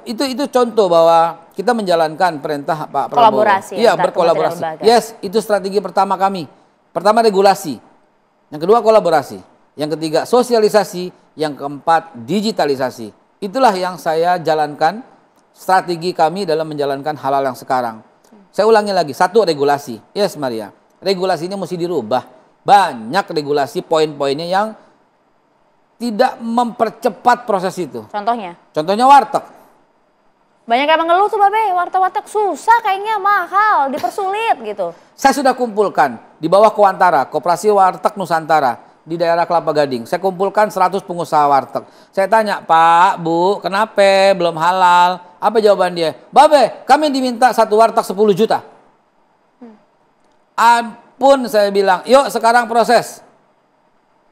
Itu contoh bahwa kita menjalankan perintah Pak Prabowo. Kolaborasi. Iya, berkolaborasi. Yes, itu strategi pertama kami. Pertama regulasi, yang kedua kolaborasi, yang ketiga sosialisasi, yang keempat digitalisasi. Itulah yang saya jalankan, strategi kami dalam menjalankan hal-hal yang sekarang. Saya ulangi lagi, satu regulasi. Yes Maria, regulasinya mesti dirubah. Banyak regulasi poin-poinnya yang tidak mempercepat proses itu. Contohnya? Contohnya warteg. Banyak yang mengeluh tuh Babe, warteg-warteg susah kayaknya, mahal, dipersulit gitu. Saya sudah kumpulkan di bawah Kuantara, Koperasi Warteg Nusantara di daerah Kelapa Gading. Saya kumpulkan 100 pengusaha warteg. Saya tanya, Pak, Bu, kenapa belum halal? Apa jawaban dia? Babe, kami diminta satu warteg 10 juta. Ampun, saya bilang, yuk sekarang proses.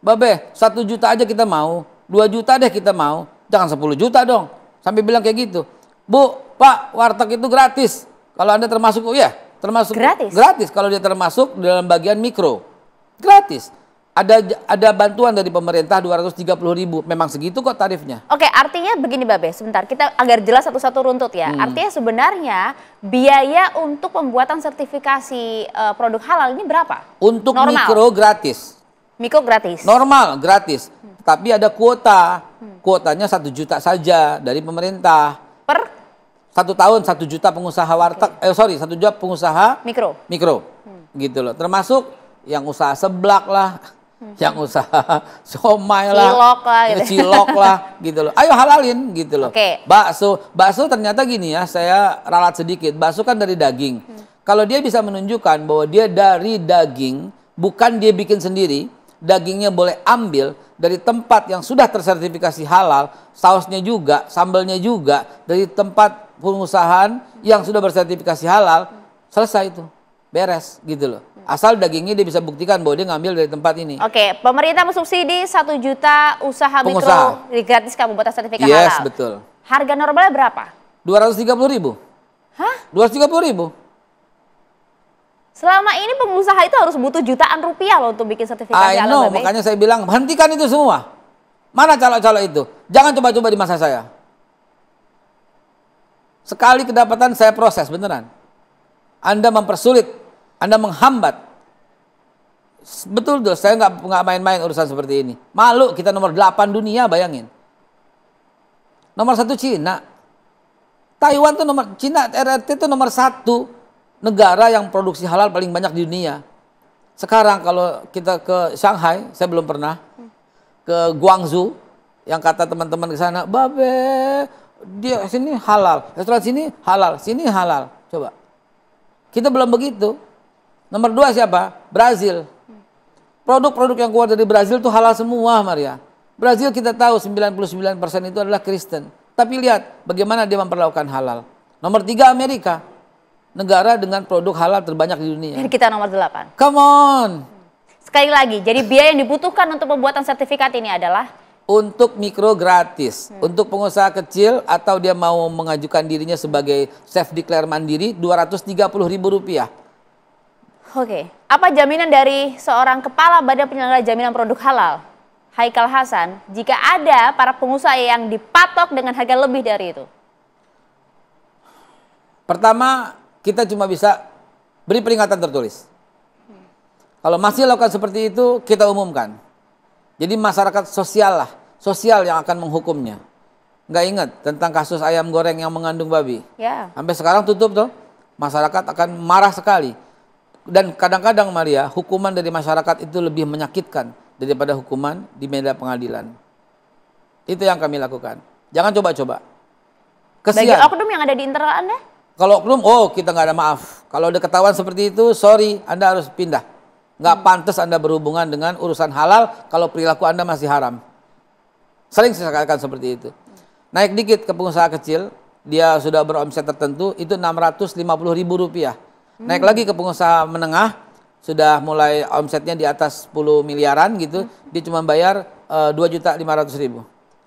Babe, 1 juta aja kita mau, 2 juta deh kita mau, jangan 10 juta dong. Sampai bilang kayak gitu. Bu, Pak, warteg itu gratis. Kalau Anda termasuk, ya, termasuk gratis. Gratis kalau dia termasuk dalam bagian mikro. Gratis. Ada bantuan dari pemerintah 230.000. Memang segitu kok tarifnya. Oke, artinya begini Babe, sebentar kita agar jelas satu-satu runtut ya. Artinya sebenarnya biaya untuk pembuatan sertifikasi produk halal ini berapa? Untuk normal. Mikro gratis. Mikro gratis. Normal gratis. Tapi ada kuota. Kuotanya 1 juta saja dari pemerintah. Per 1 tahun 1 juta pengusaha warteg, 1 juta pengusaha mikro, gitu loh. Termasuk yang usaha seblak lah, yang usaha somai lah, cilok lah, gitu loh. Ayo halalin, gitu loh. Bakso ternyata gini ya, saya ralat sedikit. Bakso kan dari daging. Kalau dia bisa menunjukkan bahwa dia dari daging, bukan dia bikin sendiri, dagingnya boleh ambil dari tempat yang sudah tersertifikasi halal, sausnya juga, sambalnya juga dari tempat pengusahaan yang sudah bersertifikasi halal, selesai itu, beres gitu loh. Asal dagingnya dia bisa buktikan bahwa dia ngambil dari tempat ini. Oke, pemerintah mensubsidi 1 juta usaha mikro digratiskan membuat sertifikat halal. Yes, betul. Harga normalnya berapa? 230.000. Hah? 230.000. Selama ini pengusaha itu harus butuh jutaan rupiah loh untuk bikin sertifikasi halal. Makanya saya bilang hentikan itu semua. Mana calo-calo itu? Jangan coba-coba di masa saya. Sekali kedapatan saya proses beneran. Anda mempersulit, Anda menghambat. Betul tuh, saya nggak main-main urusan seperti ini. Malu kita nomor 8 dunia, bayangin. Nomor 1 Cina. Taiwan tuh nomor, Cina RRT itu nomor 1. Negara yang produksi halal paling banyak di dunia. Sekarang kalau kita ke Shanghai, saya belum pernah, ke Guangzhou, yang kata teman-teman ke sana, Babe, dia sini halal, restoran sini halal. Coba. Kita belum begitu. Nomor 2 siapa? Brazil. Produk-produk yang keluar dari Brazil itu halal semua, Maria. Brazil kita tahu 99% itu adalah Kristen. Tapi lihat bagaimana dia memperlakukan halal. Nomor 3 Amerika. Negara dengan produk halal terbanyak di dunia. Dan kita nomor 8. Come on. Sekali lagi, jadi biaya yang dibutuhkan untuk pembuatan sertifikat ini adalah? Untuk mikro gratis. Untuk pengusaha kecil atau dia mau mengajukan dirinya sebagai self declare mandiri, Rp230.000. Oke. Apa jaminan dari seorang kepala Badan Penyelenggara Jaminan Produk Halal, Haikal Hasan, jika ada para pengusaha yang dipatok dengan harga lebih dari itu? Pertama, kita cuma bisa beri peringatan tertulis. Kalau masih lakukan seperti itu, kita umumkan. Jadi masyarakat sosial yang akan menghukumnya. Nggak ingat tentang kasus ayam goreng yang mengandung babi? Ya. Sampai sekarang tutup tuh. Masyarakat akan marah sekali. Dan kadang-kadang Maria, hukuman dari masyarakat itu lebih menyakitkan daripada hukuman di medan pengadilan. Itu yang kami lakukan. Jangan coba-coba. Kesian. Bagi oknum yang ada di internal Anda? Kalau oknum, kita nggak ada maaf. Kalau ada ketahuan seperti itu, sorry, Anda harus pindah. Nggak pantas Anda berhubungan dengan urusan halal kalau perilaku Anda masih haram. Sering saya katakan seperti itu. Naik dikit ke pengusaha kecil, dia sudah beromset tertentu, itu Rp650.000. Naik lagi ke pengusaha menengah, sudah mulai omsetnya di atas 10 miliaran gitu, dia cuma bayar 2.500.000.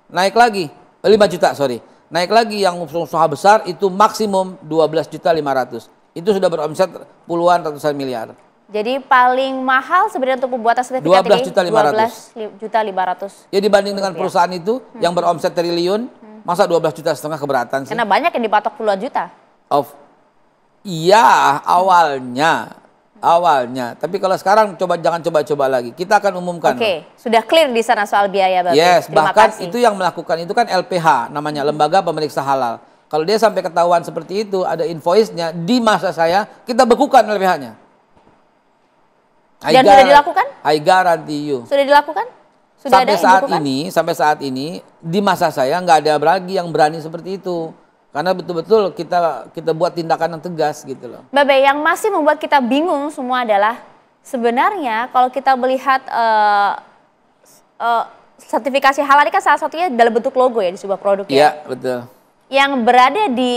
Naik lagi, 5 juta, sorry. Naik lagi yang usaha besar itu maksimum 12.500.000. Itu sudah beromset puluhan ratusan miliar. Jadi paling mahal sebenarnya untuk pembuatan sertifikat ini 12.500.000. Ya dibanding dengan perusahaan itu yang beromset triliun, Masa 12,5 juta keberatan sih? Karena banyak yang dipatok puluhan juta. Iya, awalnya. Tapi kalau sekarang jangan coba-coba lagi. Kita akan umumkan. Oke, sudah clear di sana soal biaya, Babe. Yes, Terima bahkan kasih. itu yang melakukan itu kan LPH, namanya Lembaga Pemeriksa Halal. Kalau dia sampai ketahuan seperti itu, ada invoice-nya, di masa saya, kita bekukan LPH-nya. Dan sudah dilakukan? I guarantee you. Sudah dilakukan? Sudah Sampai saat ini, di masa saya nggak ada lagi yang berani seperti itu. Karena betul-betul kita buat tindakan yang tegas gitu loh. Babe, yang masih membuat kita bingung semua adalah sebenarnya kalau kita melihat sertifikasi halal ini kan salah satunya dalam bentuk logo ya di sebuah produk ya. Iya, betul. Yang berada di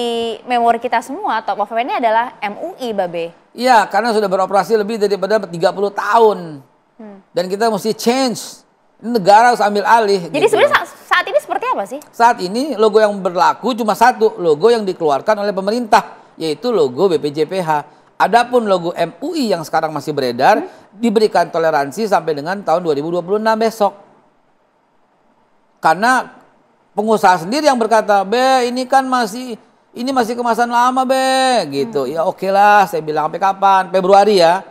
memori kita semua top of mind-nya adalah MUI, Babe. Iya, karena sudah beroperasi lebih daripada 30 tahun. Dan kita mesti change. Ini negara harus ambil alih. Jadi gitu sebenarnya saat ini seperti apa sih? Saat ini logo yang berlaku cuma satu, logo yang dikeluarkan oleh pemerintah, yaitu logo BPJPH. Adapun logo MUI yang sekarang masih beredar, diberikan toleransi sampai dengan tahun 2026 besok. Karena pengusaha sendiri yang berkata, "Be, ini kan masih kemasan lama, Be." Gitu. Ya oke lah, saya bilang sampai kapan? Februari ya.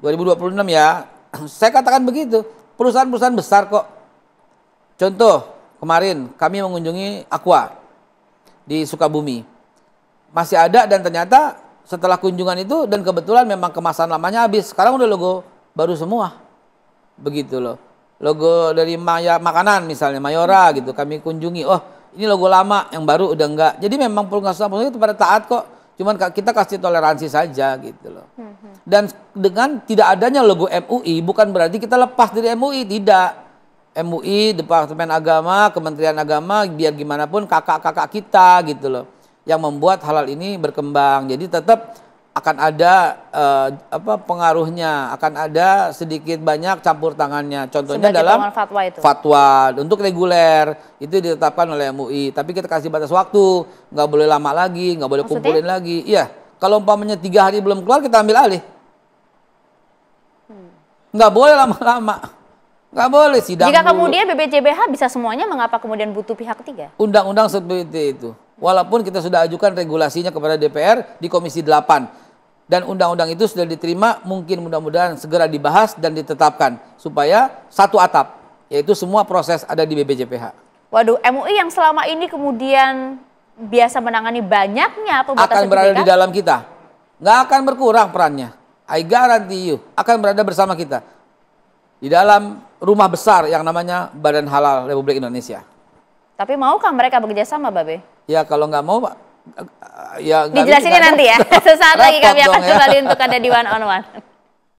2026 ya. Saya katakan begitu. Perusahaan-perusahaan besar kok. Contoh, kemarin kami mengunjungi Aqua di Sukabumi. Masih ada dan ternyata setelah kunjungan itu dan kebetulan memang kemasan lamanya habis. Sekarang udah logo baru semua. Begitu loh. Logo dari makanan misalnya Mayora gitu kami kunjungi. Oh, ini logo lama yang baru udah enggak. Jadi memang pengusaha itu pada taat kok. Cuman kita kasih toleransi saja gitu loh. Dan dengan tidak adanya logo MUI bukan berarti kita lepas dari MUI, tidak. MUI, Departemen Agama, Kementerian Agama, biar gimana pun kakak-kakak kita gitu loh. Yang membuat halal ini berkembang. Jadi tetap akan ada pengaruhnya, akan ada sedikit banyak campur tangannya. Contohnya sebagai dalam fatwa itu. Fatwa untuk reguler itu ditetapkan oleh MUI. Tapi kita kasih batas waktu, nggak boleh lama lagi, nggak boleh kumpulin lagi. Iya, kalau umpamanya 3 hari belum keluar kita ambil alih. Nggak boleh lama-lama. Nggak boleh sidang. Jika kemudian BPJPH bisa semuanya, mengapa kemudian butuh pihak ketiga? Undang-undang seperti itu. Walaupun kita sudah ajukan regulasinya kepada DPR di Komisi 8. Dan undang-undang itu sudah diterima, mungkin mudah-mudahan segera dibahas dan ditetapkan. Supaya satu atap, yaitu semua proses ada di BPJPH. Waduh, MUI yang selama ini kemudian biasa menangani banyaknya pembuatan akan berada di dalam kita. Nggak akan berkurang perannya. I guarantee you, akan berada bersama kita. Di dalam rumah besar yang namanya Badan Halal Republik Indonesia. Tapi maukah mereka bekerja sama, Babe? Ya kalau nggak mau, ya dijelasinnya nanti ya. Sesaat lagi kami akan kembali untuk Anda di One on One.